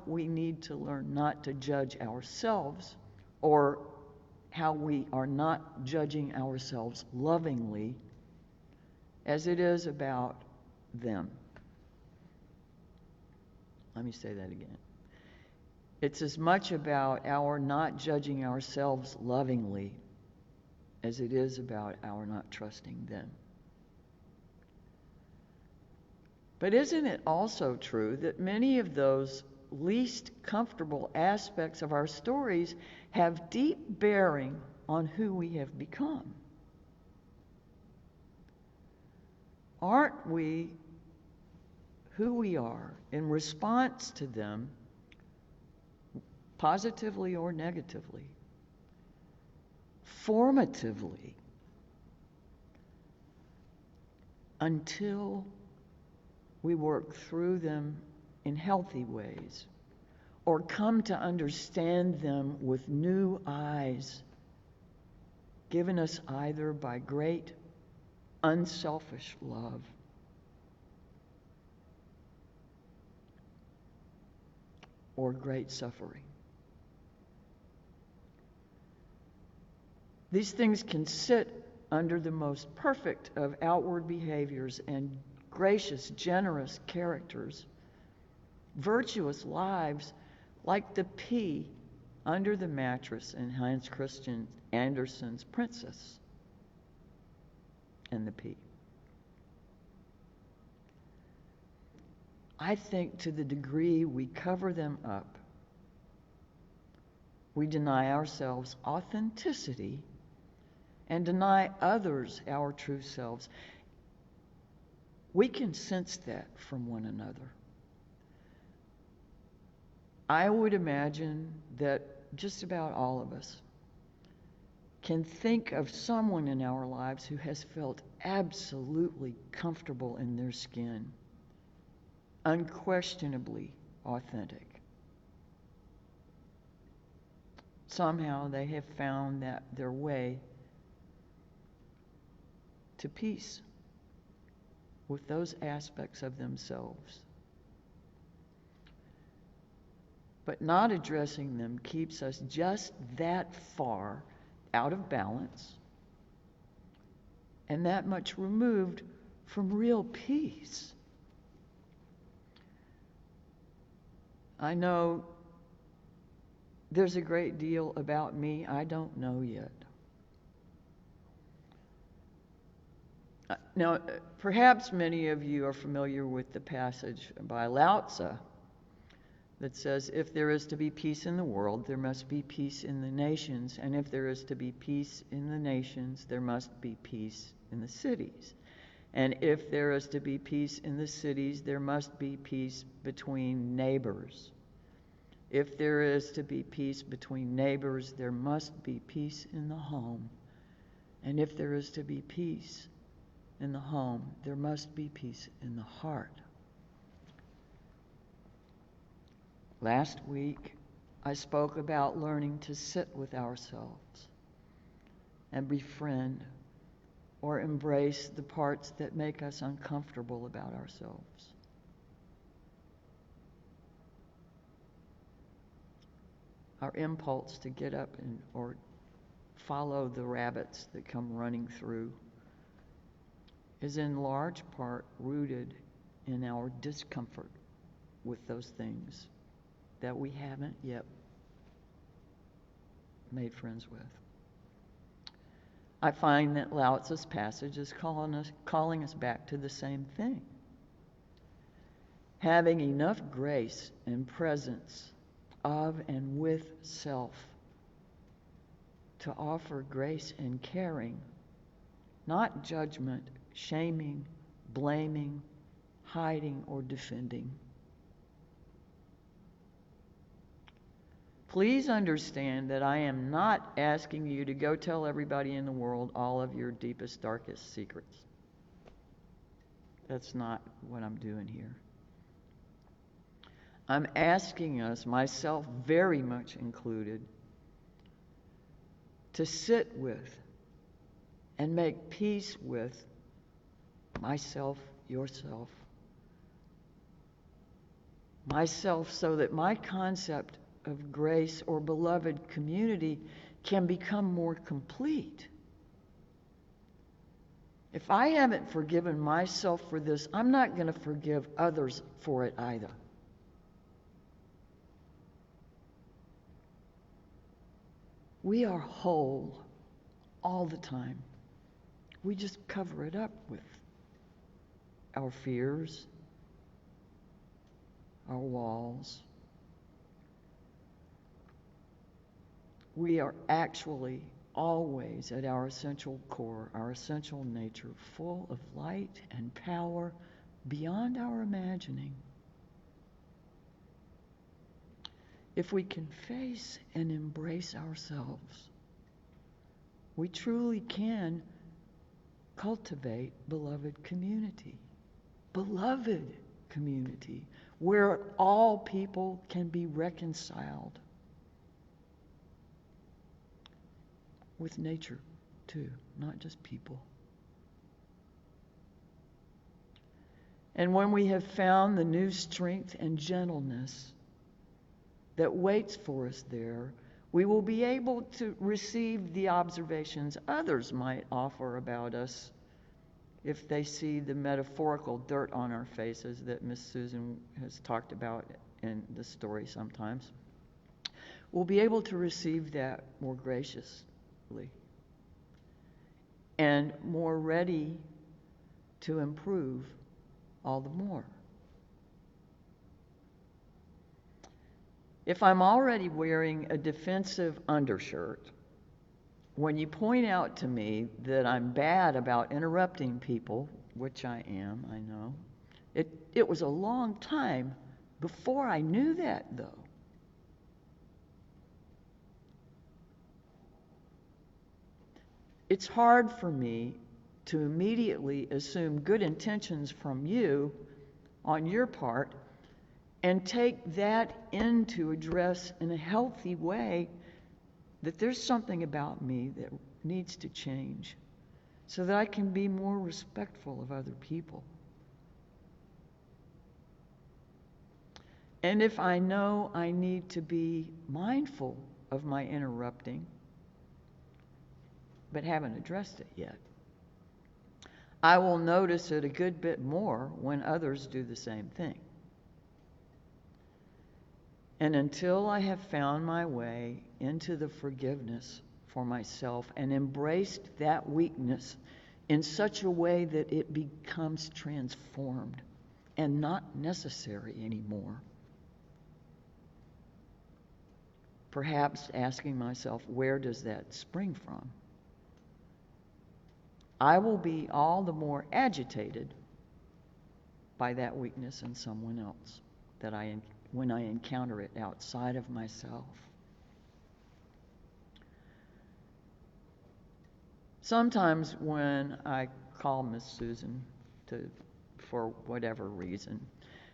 we need to learn not to judge ourselves, or how we are not judging ourselves lovingly, as it is about them. Let me say that again. It's as much about our not judging ourselves lovingly as it is about our not trusting them. But isn't it also true that many of those least comfortable aspects of our stories have deep bearing on who we have become? Aren't we who we are in response to them, positively or negatively, formatively, until we work through them in healthy ways, or come to understand them with new eyes, given us either by great unselfish love or great suffering. These things can sit under the most perfect of outward behaviors and gracious, generous characters, virtuous lives, like the pea under the mattress in Hans Christian Andersen's Princess and the Pea. I think to the degree we cover them up, we deny ourselves authenticity and deny others our true selves. We can sense that from one another. I would imagine that just about all of us can think of someone in our lives who has felt absolutely comfortable in their skin, unquestionably authentic. Somehow they have found that their way to peace with those aspects of themselves. But not addressing them keeps us just that far out of balance and that much removed from real peace. I know there's a great deal about me I don't know yet. Now, perhaps many of you are familiar with the passage by Lao Tzu that says, if there is to be peace in the world, there must be peace in the nations, and if there is to be peace in the nations, there must be peace in the cities. And if there is to be peace in the cities, there must be peace between neighbors. If there is to be peace between neighbors, there must be peace in the home. And if there is to be peace in the home, there must be peace in the heart. Last week, I spoke about learning to sit with ourselves and befriend or embrace the parts that make us uncomfortable about ourselves. Our impulse to get up or follow the rabbits that come running through is in large part rooted in our discomfort with those things that we haven't yet made friends with. I find that Lao Tzu's passage is calling us back to the same thing. Having enough grace and presence of and with self to offer grace and caring, not judgment, shaming, blaming, hiding, or defending. Please understand that I am not asking you to go tell everybody in the world all of your deepest, darkest secrets. That's not what I'm doing here. I'm asking us, myself very much included, to sit with and make peace with myself, yourself, myself, so that my concept of grace or beloved community can become more complete. If I haven't forgiven myself for this, I'm not going to forgive others for it either. We are whole all the time. We just cover it up with our fears, our walls. We are actually always at our essential core, our essential nature, full of light and power beyond our imagining. If we can face and embrace ourselves, we truly can cultivate beloved community, where all people can be reconciled with nature too, not just people. And when we have found the new strength and gentleness that waits for us there, we will be able to receive the observations others might offer about us if they see the metaphorical dirt on our faces that Miss Susan has talked about in the story sometimes. We'll be able to receive that more graciously and more ready to improve all the more. If I'm already wearing a defensive undershirt, when you point out to me that I'm bad about interrupting people, which I am, I know, it was a long time before I knew that, though. It's hard for me to immediately assume good intentions from you on your part and take that in to address in a healthy way that there's something about me that needs to change so that I can be more respectful of other people. And if I know I need to be mindful of my interrupting, but haven't addressed it yet, I will notice it a good bit more when others do the same thing. And until I have found my way into the forgiveness for myself and embraced that weakness in such a way that it becomes transformed and not necessary anymore, perhaps asking myself, where does that spring from? I will be all the more agitated by that weakness in someone else when I encounter it outside of myself. Sometimes when I call Miss Susan for whatever reason,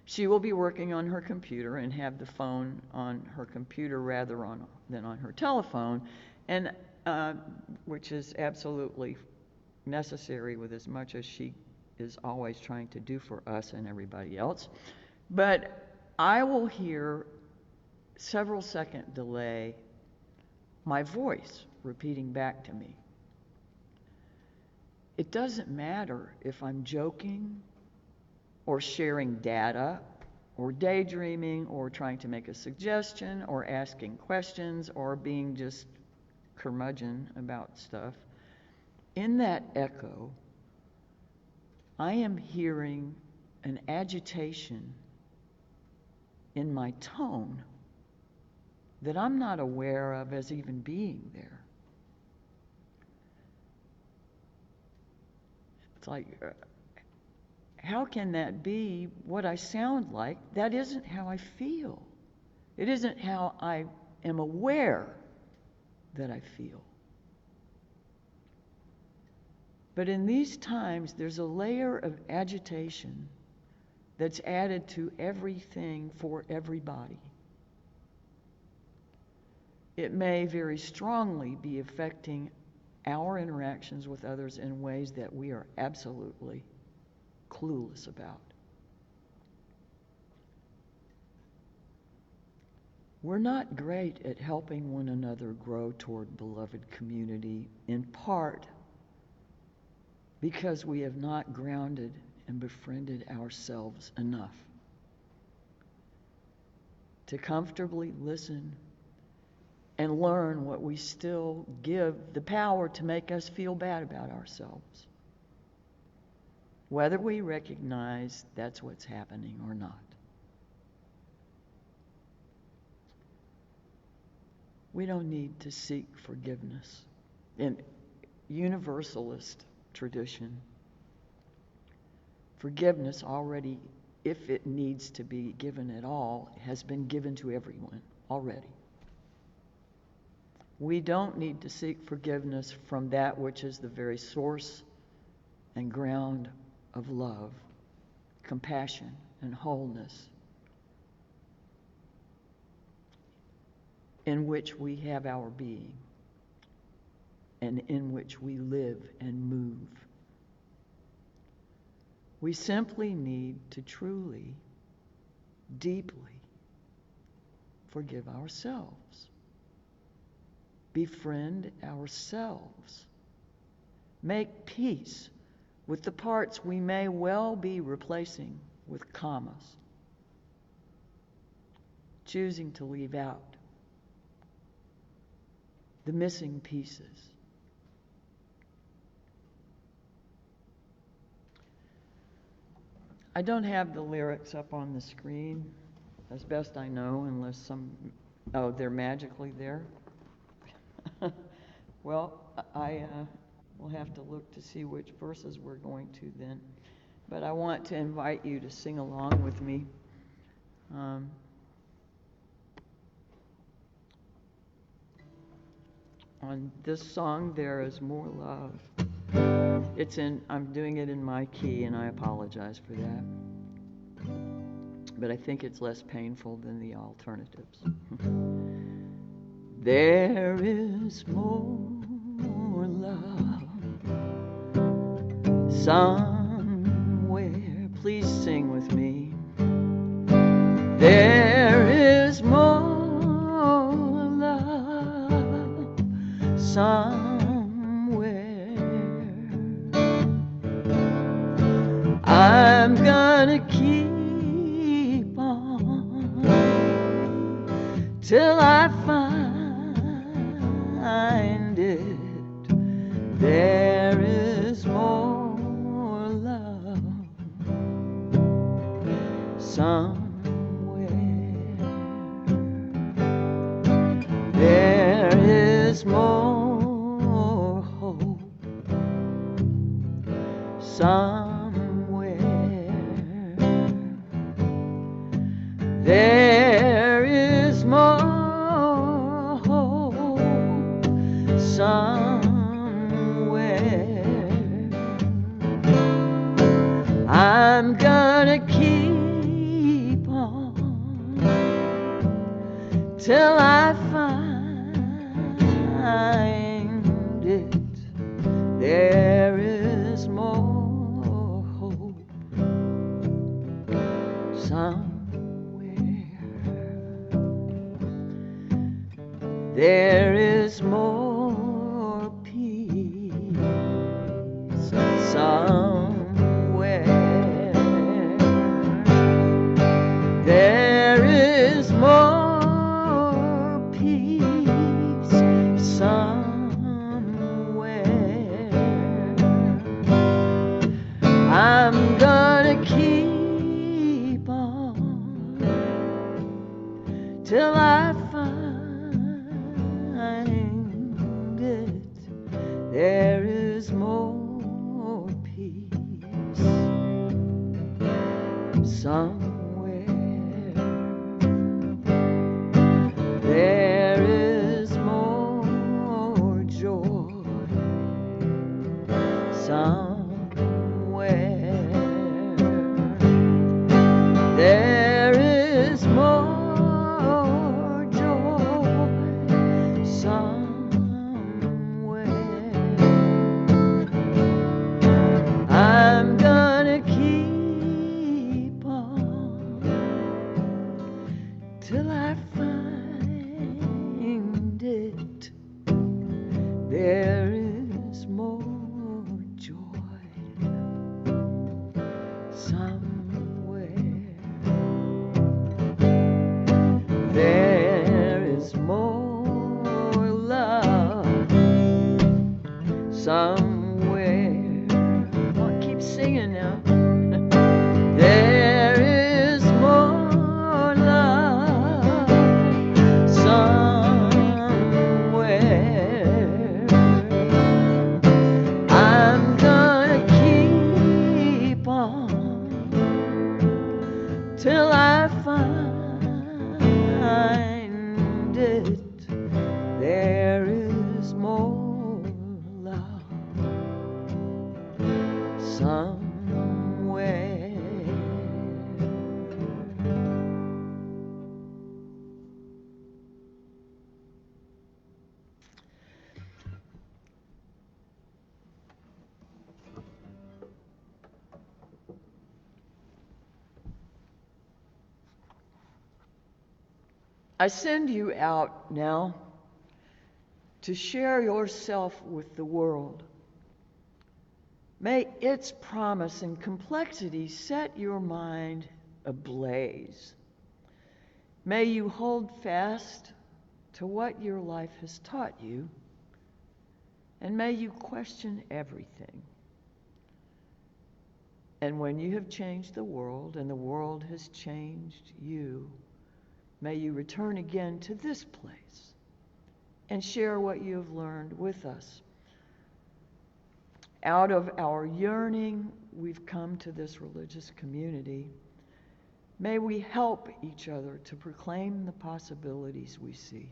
she will be working on her computer and have the phone on her computer rather than on her telephone, and which is absolutely necessary with as much as she is always trying to do for us and everybody else. But I will hear several second delay my voice repeating back to me. It doesn't matter if I'm joking or sharing data or daydreaming or trying to make a suggestion or asking questions or being just curmudgeon about stuff. In that echo, I am hearing an agitation in my tone that I'm not aware of as even being there. It's like, how can that be what I sound like? That isn't how I feel. It isn't how I am aware that I feel. But in these times, there's a layer of agitation that's added to everything for everybody. It may very strongly be affecting our interactions with others in ways that we are absolutely clueless about. We're not great at helping one another grow toward beloved community, in part because we have not grounded and befriended ourselves enough to comfortably listen and learn what we still give the power to make us feel bad about ourselves, whether we recognize that's what's happening or not. We don't need to seek forgiveness. In universalist tradition, forgiveness already, if it needs to be given at all, has been given to everyone already. We don't need to seek forgiveness from that which is the very source and ground of love, compassion, and wholeness, in which we have our being and in which we live and move. We simply need to truly, deeply forgive ourselves, befriend ourselves, make peace with the parts we may well be replacing with commas, choosing to leave out the missing pieces. I don't have the lyrics up on the screen, as best I know, unless they're magically there. Well, I will have to look to see which verses we're going to then. But I want to invite you to sing along with me. On this song, There Is More Love. I'm doing it in my key, and I apologize for that. But I think it's less painful than the alternatives. There is more love somewhere. Please sing with me. There is more love somewhere. I'm gonna keep on till I find it. There is more love somewhere. There is more hope somewhere. There is more hope somewhere. I'm gonna keep on till I find it. There is more hope somewhere. There is more peace somewhere. There is more peace somewhere. I'm gonna keep on till I find somewhere there is more joy, somewhere there is more joy, somewhere. I'm gonna keep on till I find it. There is more joy somewhere. There is more love somewhere. Come on, keep singing now. There is more love somewhere. I'm gonna keep on till I find it. There is more love somewhere. I send you out now to share yourself with the world. May its promise and complexity set your mind ablaze. May you hold fast to what your life has taught you, and may you question everything. And when you have changed the world and the world has changed you, may you return again to this place and share what you have learned with us. Out of our yearning, we've come to this religious community. May we help each other to proclaim the possibilities we see,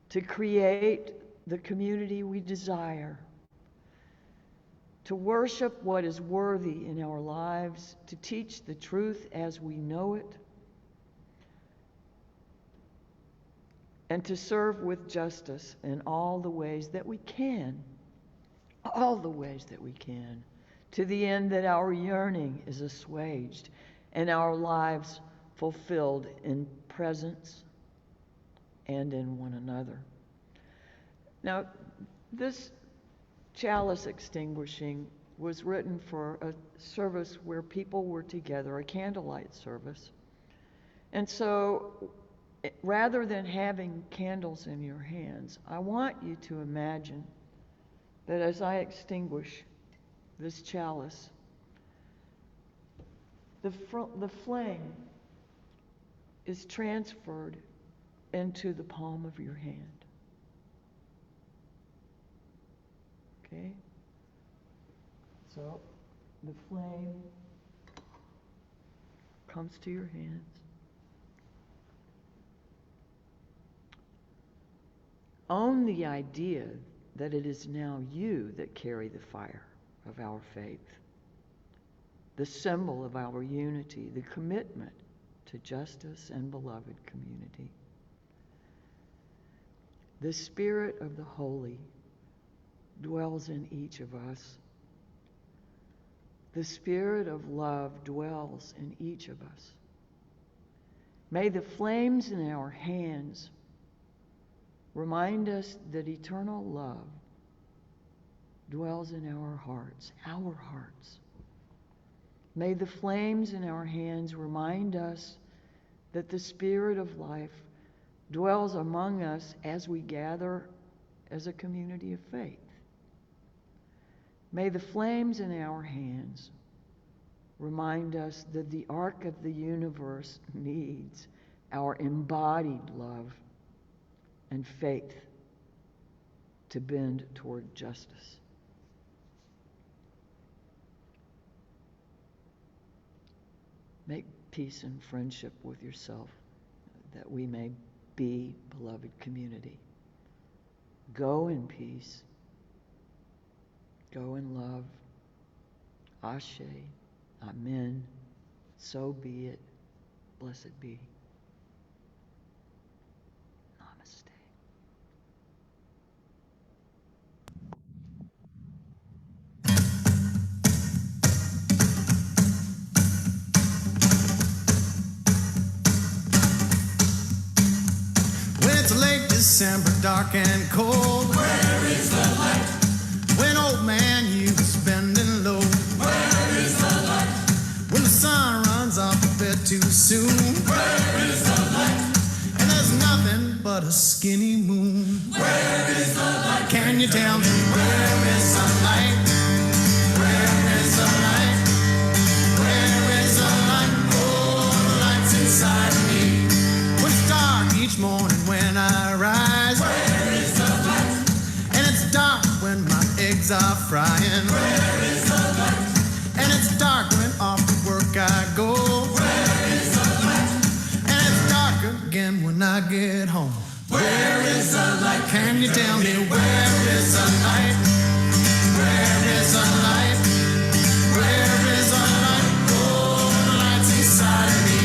to create the community we desire, to worship what is worthy in our lives, to teach the truth as we know it, and to serve with justice in all the ways that we can, to the end that our yearning is assuaged and our lives fulfilled in presence and in one another. Now, this chalice extinguishing was written for a service where people were together, a candlelight service. And so, rather than having candles in your hands, I want you to imagine that as I extinguish this chalice, the flame is transferred into the palm of your hand. Okay? So the flame comes to your hands. Own the idea that it is now you that carry the fire of our faith, the symbol of our unity, the commitment to justice and beloved community. The Spirit of the Holy dwells in each of us. The Spirit of love dwells in each of us. May the flames in our hands remind us that eternal love dwells in our hearts, May the flames in our hands remind us that the Spirit of life dwells among us as we gather as a community of faith. May the flames in our hands remind us that the arc of the universe needs our embodied love and faith to bend toward justice. Make peace and friendship with yourself, that we may be beloved community. Go in peace. Go in love. Ashe. Amen. So be it. Blessed be. Namaste. When it's late December, dark and cold, where is the light? When old man you was bending low, where is the light? When the sun runs off a bit too soon, where is the light? And there's nothing but a skinny moon, where is the light? Can you tell me where is the light? Where is the light? Where is the light? Oh, the light's inside of me. When it's dark each morning when I rise, where is the light? And it's dark when my eggs are frying, where is the light? And it's dark when off to work I go, where is the light? And it's dark again when I get home. Where is the light? Can you tell me where is the light? Where is the light? Where is the light? Oh, the light's inside of me.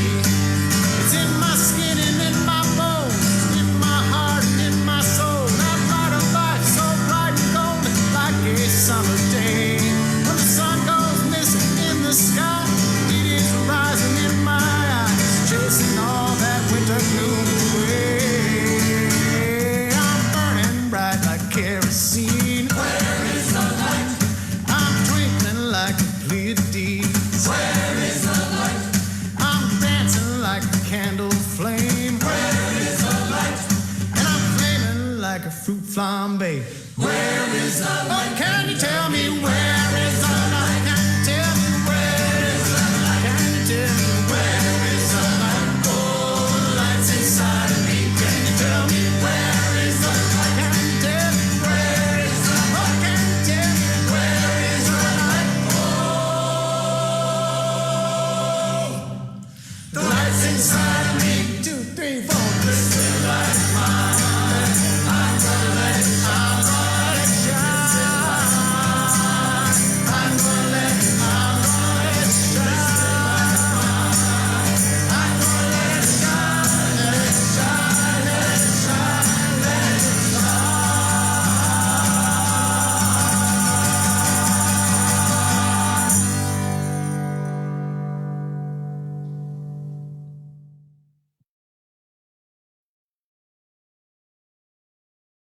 It's in my skin and in my bones, in my heart and in my soul. That light of life so bright and golden, like a summer day. When the sun goes missing in the sky, it is rising in my eyes, chasing all that winter gloom away. I'm burning bright like kerosene. Where is the light? I'm twinkling like a Pleiades. Where is the light? I'm dancing like a candle flame. Where is the light? And I'm flaming like a fruit flambe. Where is the light? Okay.